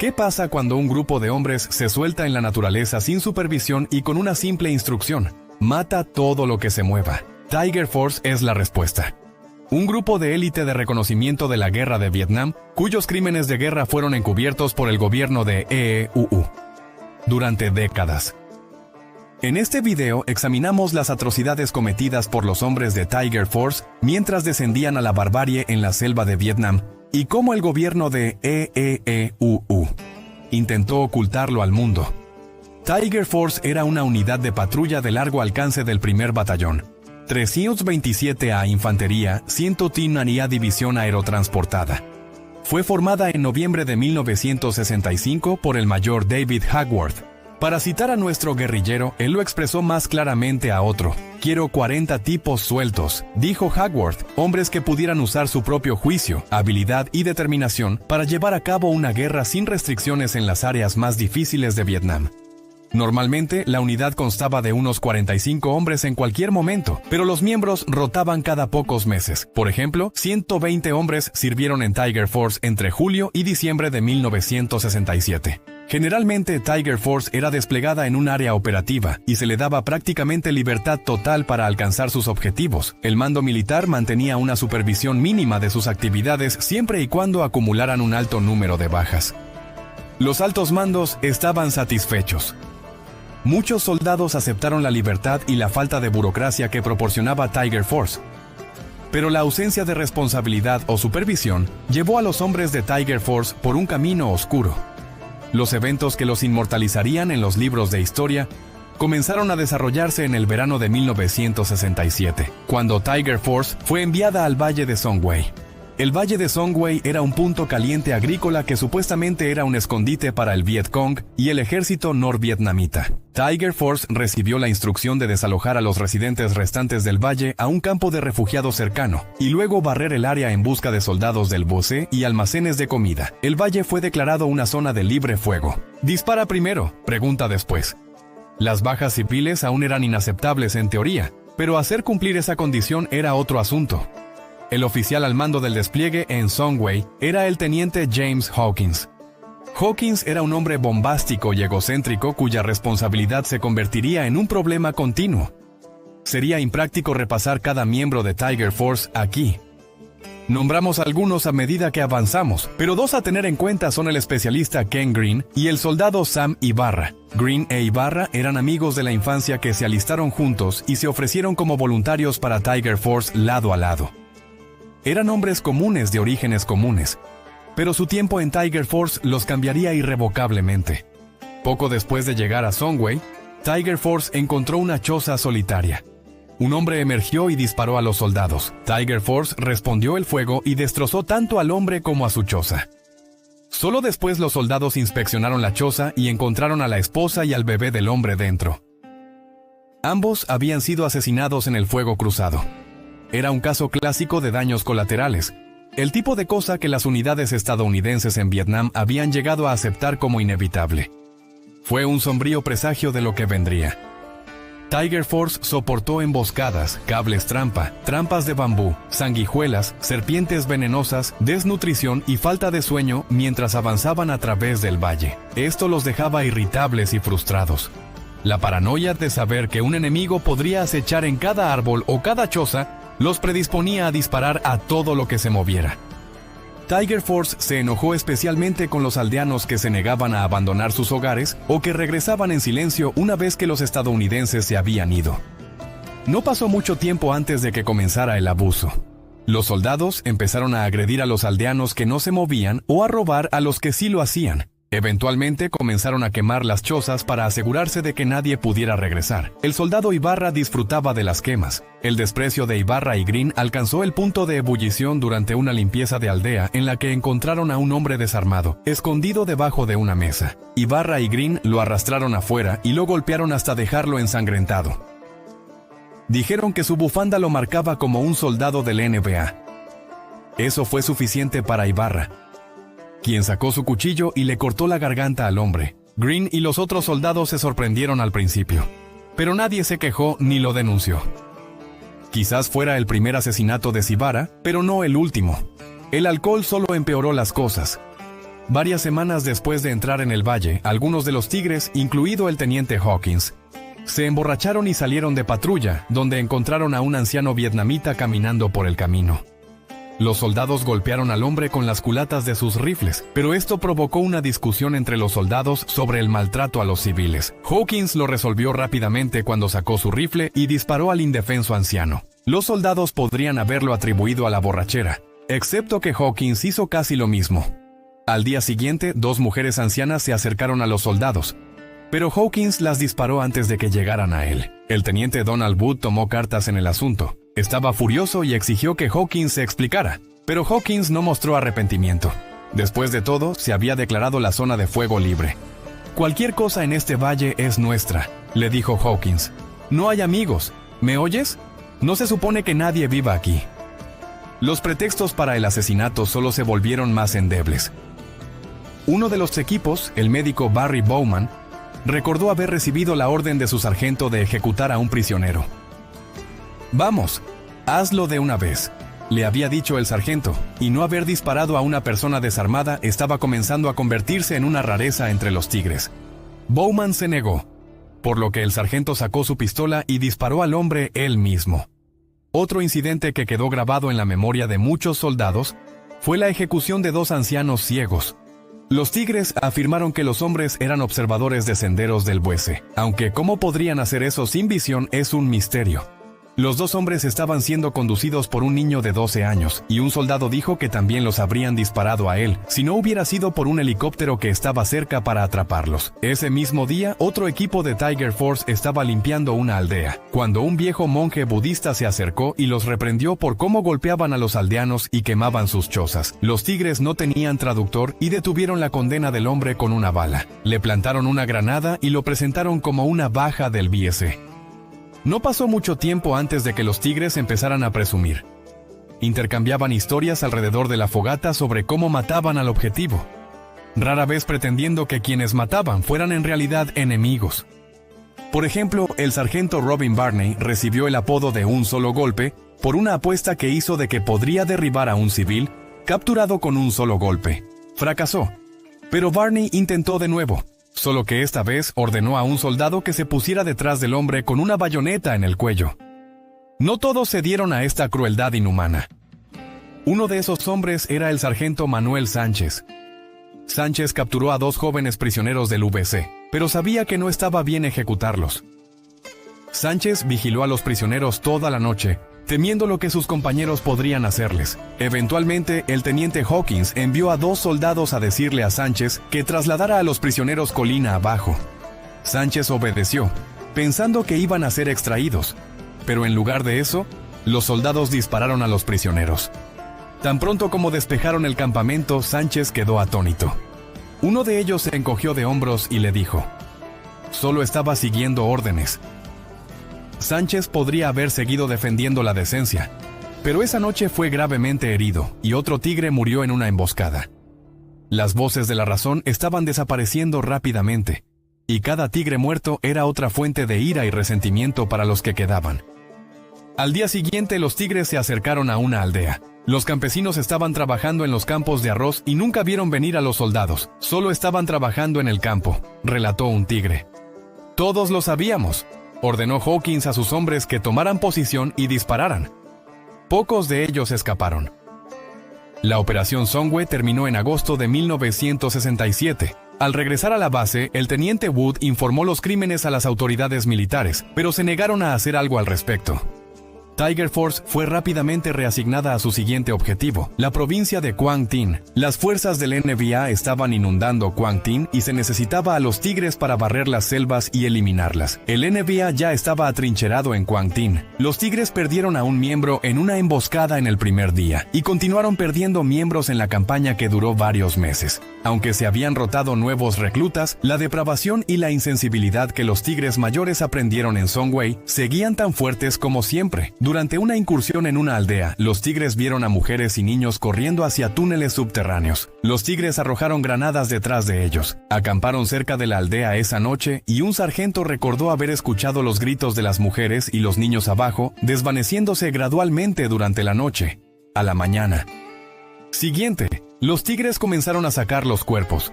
¿Qué pasa cuando un grupo de hombres se suelta en la naturaleza sin supervisión y con una simple instrucción? Mata todo lo que se mueva. Tiger Force es la respuesta. Un grupo de élite de reconocimiento de la guerra de Vietnam, cuyos crímenes de guerra fueron encubiertos por el gobierno de EEUU durante décadas. En este video examinamos las atrocidades cometidas por los hombres de Tiger Force mientras descendían a la barbarie en la selva de Vietnam y cómo el gobierno de EEUU intentó ocultarlo al mundo. Tiger Force era una unidad de patrulla de largo alcance del primer batallón, 327A Infantería, 101A División Aerotransportada. Fue formada en noviembre de 1965 por el mayor David Hagworth. Para citar a nuestro guerrillero, él lo expresó más claramente a otro. «Quiero 40 tipos sueltos», dijo Hagworth, hombres que pudieran usar su propio juicio, habilidad y determinación para llevar a cabo una guerra sin restricciones en las áreas más difíciles de Vietnam. Normalmente, la unidad constaba de unos 45 hombres en cualquier momento, pero los miembros rotaban cada pocos meses. Por ejemplo, 120 hombres sirvieron en Tiger Force entre julio y diciembre de 1967. Generalmente, Tiger Force era desplegada en un área operativa y se le daba prácticamente libertad total para alcanzar sus objetivos. El mando militar mantenía una supervisión mínima de sus actividades siempre y cuando acumularan un alto número de bajas. Los altos mandos estaban satisfechos. Muchos soldados aceptaron la libertad y la falta de burocracia que proporcionaba Tiger Force. Pero la ausencia de responsabilidad o supervisión llevó a los hombres de Tiger Force por un camino oscuro. Los eventos que los inmortalizarían en los libros de historia comenzaron a desarrollarse en el verano de 1967, cuando Tiger Force fue enviada al Valle de Song Way. El Valle de Song Way era un punto caliente agrícola que supuestamente era un escondite para el Viet Cong y el ejército norvietnamita. Tiger Force recibió la instrucción de desalojar a los residentes restantes del valle a un campo de refugiados cercano, y luego barrer el área en busca de soldados del BOCE y almacenes de comida. El valle fue declarado una zona de libre fuego. «¿Dispara primero?», pregunta después. Las bajas civiles aún eran inaceptables en teoría, pero hacer cumplir esa condición era otro asunto. El oficial al mando del despliegue en Song Way era el teniente James Hawkins. Hawkins era un hombre bombástico y egocéntrico cuya responsabilidad se convertiría en un problema continuo. Sería impráctico repasar cada miembro de Tiger Force aquí. Nombramos algunos a medida que avanzamos, pero dos a tener en cuenta son el especialista Ken Green y el soldado Sam Ibarra. Green e Ibarra eran amigos de la infancia que se alistaron juntos y se ofrecieron como voluntarios para Tiger Force lado a lado. Eran hombres comunes de orígenes comunes, pero su tiempo en Tiger Force los cambiaría irrevocablemente. Poco después de llegar a Song Way, Tiger Force encontró una choza solitaria. Un hombre emergió y disparó a los soldados. Tiger Force respondió el fuego y destrozó tanto al hombre como a su choza. Solo después los soldados inspeccionaron la choza y encontraron a la esposa y al bebé del hombre dentro. Ambos habían sido asesinados en el fuego cruzado. Era un caso clásico de daños colaterales, el tipo de cosa que las unidades estadounidenses en Vietnam habían llegado a aceptar como inevitable. Fue un sombrío presagio de lo que vendría. Tiger Force soportó emboscadas, cables trampa, trampas de bambú, sanguijuelas, serpientes venenosas, desnutrición y falta de sueño mientras avanzaban a través del valle. Esto los dejaba irritables y frustrados. La paranoia de saber que un enemigo podría acechar en cada árbol o cada choza los predisponía a disparar a todo lo que se moviera. Tiger Force se enojó especialmente con los aldeanos que se negaban a abandonar sus hogares o que regresaban en silencio una vez que los estadounidenses se habían ido. No pasó mucho tiempo antes de que comenzara el abuso. Los soldados empezaron a agredir a los aldeanos que no se movían o a robar a los que sí lo hacían. Eventualmente comenzaron a quemar las chozas para asegurarse de que nadie pudiera regresar. El soldado Ibarra disfrutaba de las quemas. El desprecio de Ibarra y Green alcanzó el punto de ebullición durante una limpieza de aldea en la que encontraron a un hombre desarmado, escondido debajo de una mesa. Ibarra y Green lo arrastraron afuera y lo golpearon hasta dejarlo ensangrentado. Dijeron que su bufanda lo marcaba como un soldado del NBA. Eso fue suficiente para Ibarra, quien sacó su cuchillo y le cortó la garganta al hombre. Green y los otros soldados se sorprendieron al principio, pero nadie se quejó ni lo denunció. Quizás fuera el primer asesinato de Ibarra, pero no el último. El alcohol solo empeoró las cosas. Varias semanas después de entrar en el valle, algunos de los tigres, incluido el teniente Hawkins, se emborracharon y salieron de patrulla, donde encontraron a un anciano vietnamita caminando por el camino. Los soldados golpearon al hombre con las culatas de sus rifles, pero esto provocó una discusión entre los soldados sobre el maltrato a los civiles. Hawkins lo resolvió rápidamente cuando sacó su rifle y disparó al indefenso anciano. Los soldados podrían haberlo atribuido a la borrachera, excepto que Hawkins hizo casi lo mismo. Al día siguiente, 2 mujeres ancianas se acercaron a los soldados, pero Hawkins las disparó antes de que llegaran a él. El teniente Donald Wood tomó cartas en el asunto. Estaba furioso y exigió que Hawkins se explicara, pero Hawkins no mostró arrepentimiento. Después de todo, se había declarado la zona de fuego libre. «Cualquier cosa en este valle es nuestra», le dijo Hawkins. «No hay amigos, ¿me oyes? No se supone que nadie viva aquí». Los pretextos para el asesinato solo se volvieron más endebles. Uno de los equipos, el médico Barry Bowman, recordó haber recibido la orden de su sargento de ejecutar a un prisionero. «Vamos, hazlo de una vez», le había dicho el sargento, y no haber disparado a una persona desarmada estaba comenzando a convertirse en una rareza entre los tigres. Bowman se negó, por lo que el sargento sacó su pistola y disparó al hombre él mismo. Otro incidente que quedó grabado en la memoria de muchos soldados fue la ejecución de 2 ancianos ciegos. Los tigres afirmaron que los hombres eran observadores de senderos del Buese, aunque cómo podrían hacer eso sin visión es un misterio. Los 2 hombres estaban siendo conducidos por un niño de 12 años, y un soldado dijo que también los habrían disparado a él, si no hubiera sido por un helicóptero que estaba cerca para atraparlos. Ese mismo día, otro equipo de Tiger Force estaba limpiando una aldea, cuando un viejo monje budista se acercó y los reprendió por cómo golpeaban a los aldeanos y quemaban sus chozas. Los tigres no tenían traductor y detuvieron la condena del hombre con una bala. Le plantaron una granada y lo presentaron como una baja del BS. No pasó mucho tiempo antes de que los tigres empezaran a presumir. Intercambiaban historias alrededor de la fogata sobre cómo mataban al objetivo, rara vez pretendiendo que quienes mataban fueran en realidad enemigos. Por ejemplo, el sargento Robin Barney recibió el apodo de un solo golpe por una apuesta que hizo de que podría derribar a un civil capturado con un solo golpe. Fracasó, pero Barney intentó de nuevo. Solo que esta vez ordenó a un soldado que se pusiera detrás del hombre con una bayoneta en el cuello. No todos cedieron a esta crueldad inhumana. Uno de esos hombres era el sargento Manuel Sánchez. Sánchez capturó a 2 jóvenes prisioneros del VC, pero sabía que no estaba bien ejecutarlos. Sánchez vigiló a los prisioneros toda la noche, temiendo lo que sus compañeros podrían hacerles. Eventualmente, el teniente Hawkins envió a 2 soldados a decirle a Sánchez que trasladara a los prisioneros colina abajo. Sánchez obedeció, pensando que iban a ser extraídos, pero en lugar de eso, los soldados dispararon a los prisioneros. Tan pronto como despejaron el campamento, Sánchez quedó atónito. Uno de ellos se encogió de hombros y le dijo: «Solo estaba siguiendo órdenes». Sánchez podría haber seguido defendiendo la decencia, pero esa noche fue gravemente herido y otro tigre murió en una emboscada. Las voces de la razón estaban desapareciendo rápidamente, y cada tigre muerto era otra fuente de ira y resentimiento para los que quedaban. Al día siguiente, los tigres se acercaron a una aldea. Los campesinos estaban trabajando en los campos de arroz y nunca vieron venir a los soldados. Solo estaban trabajando en el campo, relató un tigre. «Todos lo sabíamos», ordenó Hawkins a sus hombres que tomaran posición y dispararan. Pocos de ellos escaparon. La operación Songwe terminó en agosto de 1967. Al regresar a la base, el teniente Wood informó los crímenes a las autoridades militares, pero se negaron a hacer algo al respecto. Tiger Force fue rápidamente reasignada a su siguiente objetivo, la provincia de Quang Tinh. Las fuerzas del NBA estaban inundando Quang Tinh y se necesitaba a los tigres para barrer las selvas y eliminarlas. El NBA ya estaba atrincherado en Quang Tinh. Los tigres perdieron a un miembro en una emboscada en el primer día y continuaron perdiendo miembros en la campaña que duró varios meses. Aunque se habían rotado nuevos reclutas, la depravación y la insensibilidad que los tigres mayores aprendieron en Songwe seguían tan fuertes como siempre. Durante una incursión en una aldea, los tigres vieron a mujeres y niños corriendo hacia túneles subterráneos. Los tigres arrojaron granadas detrás de ellos. Acamparon cerca de la aldea esa noche y un sargento recordó haber escuchado los gritos de las mujeres y los niños abajo, desvaneciéndose gradualmente durante la noche. A la mañana siguiente, Los tigres comenzaron a sacar los cuerpos,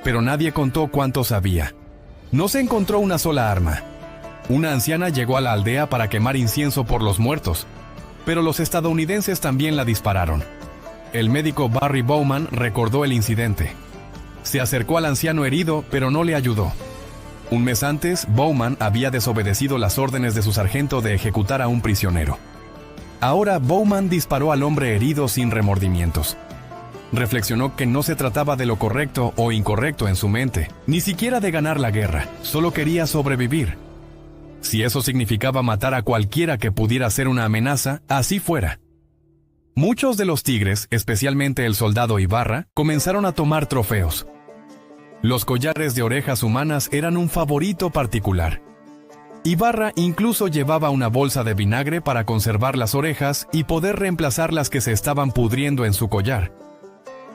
pero nadie contó cuántos había. No se encontró una sola arma. Una anciana llegó a la aldea para quemar incienso por los muertos, pero los estadounidenses también la dispararon. El médico Barry Bowman recordó el incidente. Se acercó al anciano herido, pero no le ayudó. Un mes antes, Bowman había desobedecido las órdenes de su sargento de ejecutar a un prisionero. Ahora Bowman disparó al hombre herido sin remordimientos. Reflexionó que no se trataba de lo correcto o incorrecto en su mente, ni siquiera de ganar la guerra, solo quería sobrevivir. Si eso significaba matar a cualquiera que pudiera ser una amenaza, así fuera. Muchos de los tigres, especialmente el soldado Ibarra, comenzaron a tomar trofeos. Los collares de orejas humanas eran un favorito particular. Ibarra incluso llevaba una bolsa de vinagre para conservar las orejas y poder reemplazar las que se estaban pudriendo en su collar.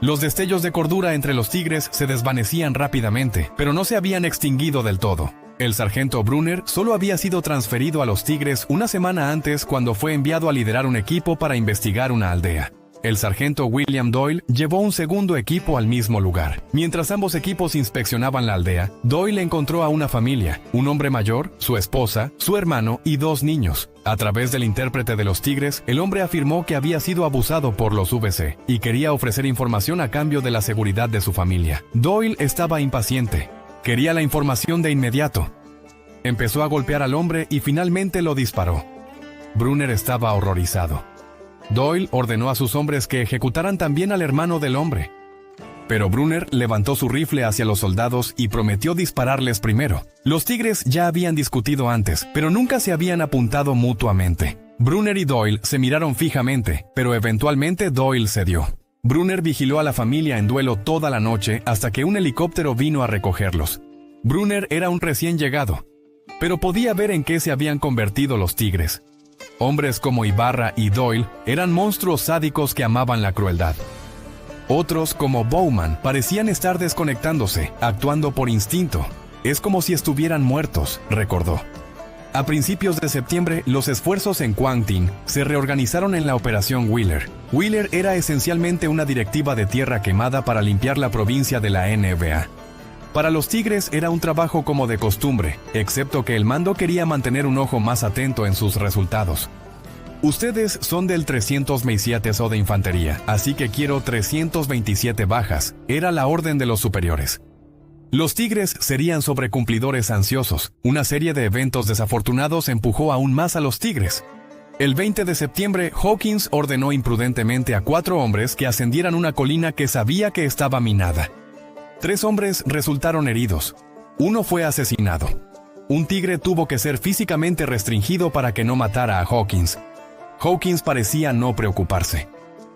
Los destellos de cordura entre los tigres se desvanecían rápidamente, pero no se habían extinguido del todo. El sargento Brunner solo había sido transferido a los tigres una semana antes cuando fue enviado a liderar un equipo para investigar una aldea. El sargento William Doyle llevó un segundo equipo al mismo lugar. Mientras ambos equipos inspeccionaban la aldea, Doyle encontró a una familia, un hombre mayor, su esposa, su hermano y 2 niños. A través del intérprete de los tigres, el hombre afirmó que había sido abusado por los VC y quería ofrecer información a cambio de la seguridad de su familia. Doyle estaba impaciente. Quería la información de inmediato. Empezó a golpear al hombre y finalmente lo disparó. Brunner estaba horrorizado. Doyle ordenó a sus hombres que ejecutaran también al hermano del hombre. Pero Brunner levantó su rifle hacia los soldados y prometió dispararles primero. Los tigres ya habían discutido antes, pero nunca se habían apuntado mutuamente. Brunner y Doyle se miraron fijamente, pero eventualmente Doyle cedió. Brunner vigiló a la familia en duelo toda la noche hasta que un helicóptero vino a recogerlos. Brunner era un recién llegado, pero podía ver en qué se habían convertido los tigres. Hombres como Ibarra y Doyle eran monstruos sádicos que amaban la crueldad. Otros, como Bowman, parecían estar desconectándose, actuando por instinto. Es como si estuvieran muertos, recordó. A principios de septiembre, los esfuerzos en Quang Tinh se reorganizaron en la Operación Wheeler. Wheeler era esencialmente una directiva de tierra quemada para limpiar la provincia de la NBA. Para los tigres era un trabajo como de costumbre, excepto que el mando quería mantener un ojo más atento en sus resultados. Ustedes son del 327 SO de infantería, así que quiero 327 bajas, era la orden de los superiores. Los tigres serían sobrecumplidores ansiosos. Una serie de eventos desafortunados empujó aún más a los tigres. El 20 de septiembre, Hawkins ordenó imprudentemente a 4 hombres que ascendieran una colina que sabía que estaba minada. 3 hombres resultaron heridos. 1 fue asesinado. Un tigre tuvo que ser físicamente restringido para que no matara a Hawkins. Hawkins parecía no preocuparse.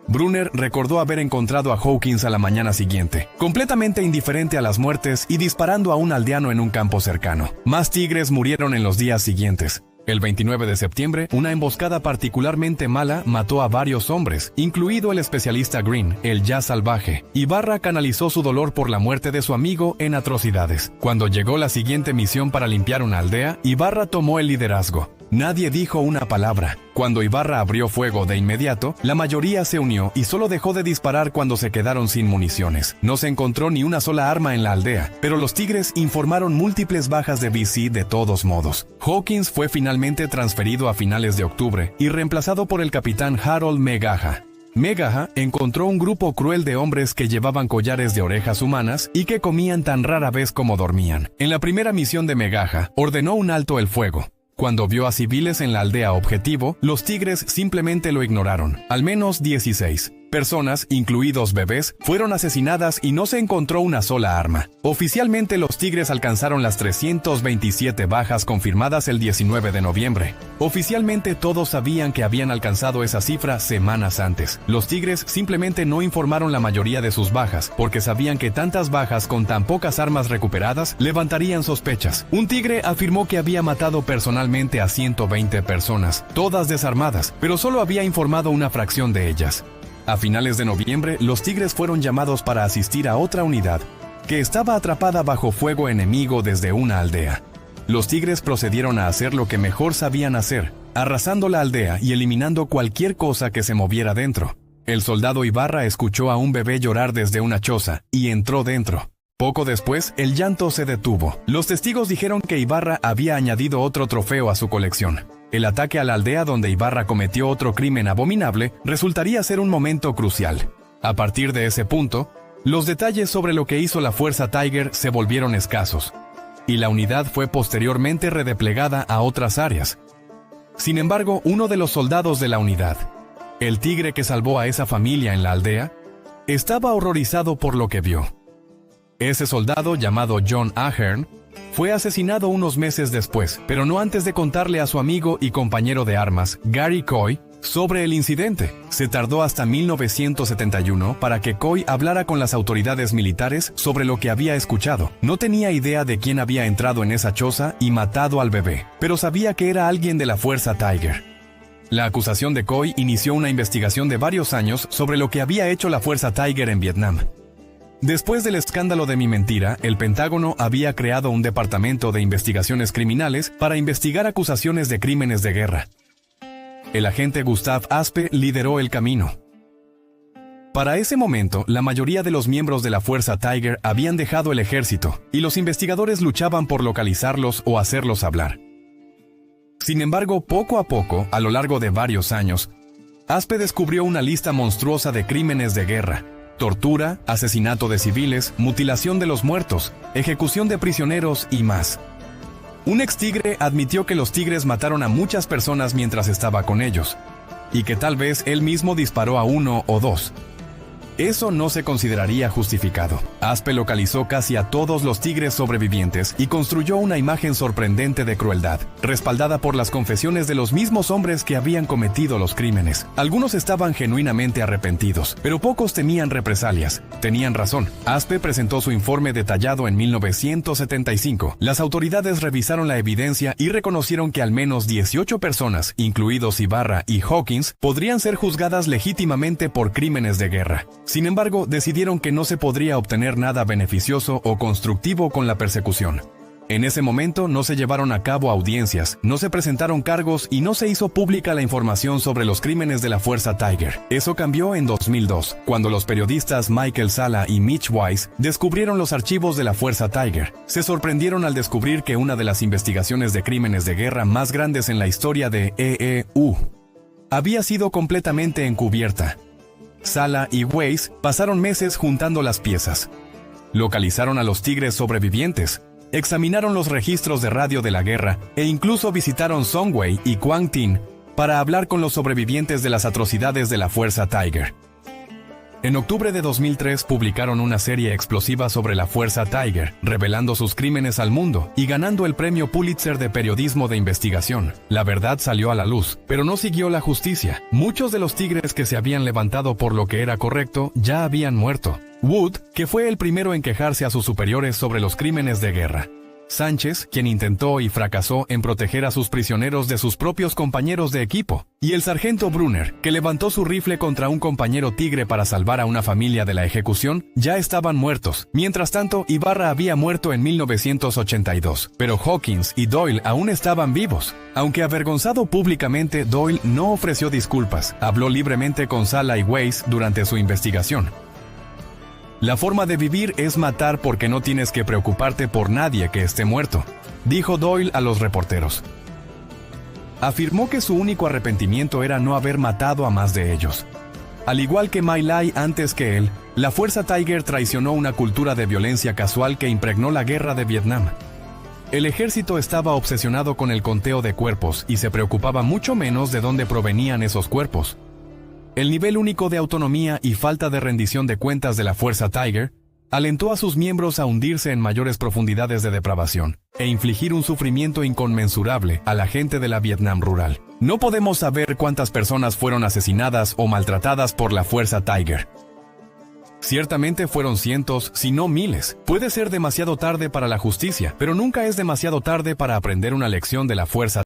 Brunner recordó haber encontrado a Hawkins a la mañana siguiente, completamente indiferente a las muertes y disparando a un aldeano en un campo cercano. Más tigres murieron en los días siguientes. El 29 de septiembre, una emboscada particularmente mala mató a varios hombres, incluido el especialista Green, el ya salvaje. Ibarra canalizó su dolor por la muerte de su amigo en atrocidades. Cuando llegó la siguiente misión para limpiar una aldea, Ibarra tomó el liderazgo. Nadie dijo una palabra. Cuando Ibarra abrió fuego de inmediato, la mayoría se unió y solo dejó de disparar cuando se quedaron sin municiones. No se encontró ni una sola arma en la aldea, pero los tigres informaron múltiples bajas de VC de todos modos. Hawkins fue finalmente transferido a finales de octubre y reemplazado por el capitán Harold Megaha. Megaha encontró un grupo cruel de hombres que llevaban collares de orejas humanas y que comían tan rara vez como dormían. En la primera misión de Megaha, ordenó un alto el fuego. Cuando vio a civiles en la aldea objetivo, los tigres simplemente lo ignoraron. Al menos 16 personas, incluidos bebés, fueron asesinadas y no se encontró una sola arma. Oficialmente los tigres alcanzaron las 327 bajas confirmadas el 19 de noviembre. Oficialmente todos sabían que habían alcanzado esa cifra semanas antes. Los tigres simplemente no informaron la mayoría de sus bajas, porque sabían que tantas bajas con tan pocas armas recuperadas levantarían sospechas. Un tigre afirmó que había matado personalmente a 120 personas, todas desarmadas, pero solo había informado una fracción de ellas. A finales de noviembre, los tigres fueron llamados para asistir a otra unidad, que estaba atrapada bajo fuego enemigo desde una aldea. Los tigres procedieron a hacer lo que mejor sabían hacer, arrasando la aldea y eliminando cualquier cosa que se moviera dentro. El soldado Ibarra escuchó a un bebé llorar desde una choza y entró dentro. Poco después, el llanto se detuvo. Los testigos dijeron que Ibarra había añadido otro trofeo a su colección. El ataque a la aldea donde Ibarra cometió otro crimen abominable resultaría ser un momento crucial. A partir de ese punto, los detalles sobre lo que hizo la Fuerza Tiger se volvieron escasos, y la unidad fue posteriormente redeplegada a otras áreas. Sin embargo, uno de los soldados de la unidad, el tigre que salvó a esa familia en la aldea, estaba horrorizado por lo que vio. Ese soldado, llamado John Ahern, fue asesinado unos meses después, pero no antes de contarle a su amigo y compañero de armas, Gary Coy, sobre el incidente. Se tardó hasta 1971 para que Coy hablara con las autoridades militares sobre lo que había escuchado. No tenía idea de quién había entrado en esa choza y matado al bebé, pero sabía que era alguien de la Fuerza Tiger. La acusación de Coy inició una investigación de varios años sobre lo que había hecho la Fuerza Tiger en Vietnam. Después del escándalo de Mi Mentira, el Pentágono había creado un departamento de investigaciones criminales para investigar acusaciones de crímenes de guerra. El agente Gustav Aspe lideró el camino. Para ese momento, la mayoría de los miembros de la Fuerza Tiger habían dejado el ejército, y los investigadores luchaban por localizarlos o hacerlos hablar. Sin embargo, poco a poco, a lo largo de varios años, Aspe descubrió una lista monstruosa de crímenes de guerra: tortura, asesinato de civiles, mutilación de los muertos, ejecución de prisioneros y más. Un ex-tigre admitió que los tigres mataron a muchas personas mientras estaba con ellos, y que tal vez él mismo disparó a uno o dos. Eso no se consideraría justificado. Aspe localizó casi a todos los tigres sobrevivientes y construyó una imagen sorprendente de crueldad, respaldada por las confesiones de los mismos hombres que habían cometido los crímenes. Algunos estaban genuinamente arrepentidos, pero pocos temían represalias. Tenían razón. Aspe presentó su informe detallado en 1975. Las autoridades revisaron la evidencia y reconocieron que al menos 18 personas, incluidos Ibarra y Hawkins, podrían ser juzgadas legítimamente por crímenes de guerra. Sin embargo, decidieron que no se podría obtener nada beneficioso o constructivo con la persecución. En ese momento no se llevaron a cabo audiencias, no se presentaron cargos y no se hizo pública la información sobre los crímenes de la Fuerza Tiger. Eso cambió en 2002, cuando los periodistas Michael Sala y Mitch Weiss descubrieron los archivos de la Fuerza Tiger. Se sorprendieron al descubrir que una de las investigaciones de crímenes de guerra más grandes en la historia de EEU había sido completamente encubierta. Sala y Weiss pasaron meses juntando las piezas. Localizaron a los tigres sobrevivientes, examinaron los registros de radio de la guerra e incluso visitaron Song Wei y Quang Tin para hablar con los sobrevivientes de las atrocidades de la Fuerza Tiger. En octubre de 2003 publicaron una serie explosiva sobre la Fuerza Tiger, revelando sus crímenes al mundo y ganando el premio Pulitzer de periodismo de investigación. La verdad salió a la luz, pero no siguió la justicia. Muchos de los tigres que se habían levantado por lo que era correcto ya habían muerto. Wood, que fue el primero en quejarse a sus superiores sobre los crímenes de guerra. Sánchez, quien intentó y fracasó en proteger a sus prisioneros de sus propios compañeros de equipo, y el sargento Brunner, que levantó su rifle contra un compañero tigre para salvar a una familia de la ejecución, ya estaban muertos. Mientras tanto, Ibarra había muerto en 1982, pero Hawkins y Doyle aún estaban vivos. Aunque avergonzado públicamente, Doyle no ofreció disculpas. Habló libremente con Sala y Weiss durante su investigación. La forma de vivir es matar porque no tienes que preocuparte por nadie que esté muerto, dijo Doyle a los reporteros. Afirmó que su único arrepentimiento era no haber matado a más de ellos. Al igual que My Lai antes que él, la Fuerza Tiger traicionó una cultura de violencia casual que impregnó la guerra de Vietnam. El ejército estaba obsesionado con el conteo de cuerpos y se preocupaba mucho menos de dónde provenían esos cuerpos. El nivel único de autonomía y falta de rendición de cuentas de la Fuerza Tiger alentó a sus miembros a hundirse en mayores profundidades de depravación e infligir un sufrimiento inconmensurable a la gente de la Vietnam rural. No podemos saber cuántas personas fueron asesinadas o maltratadas por la Fuerza Tiger. Ciertamente fueron cientos, si no miles. Puede ser demasiado tarde para la justicia, pero nunca es demasiado tarde para aprender una lección de la Fuerza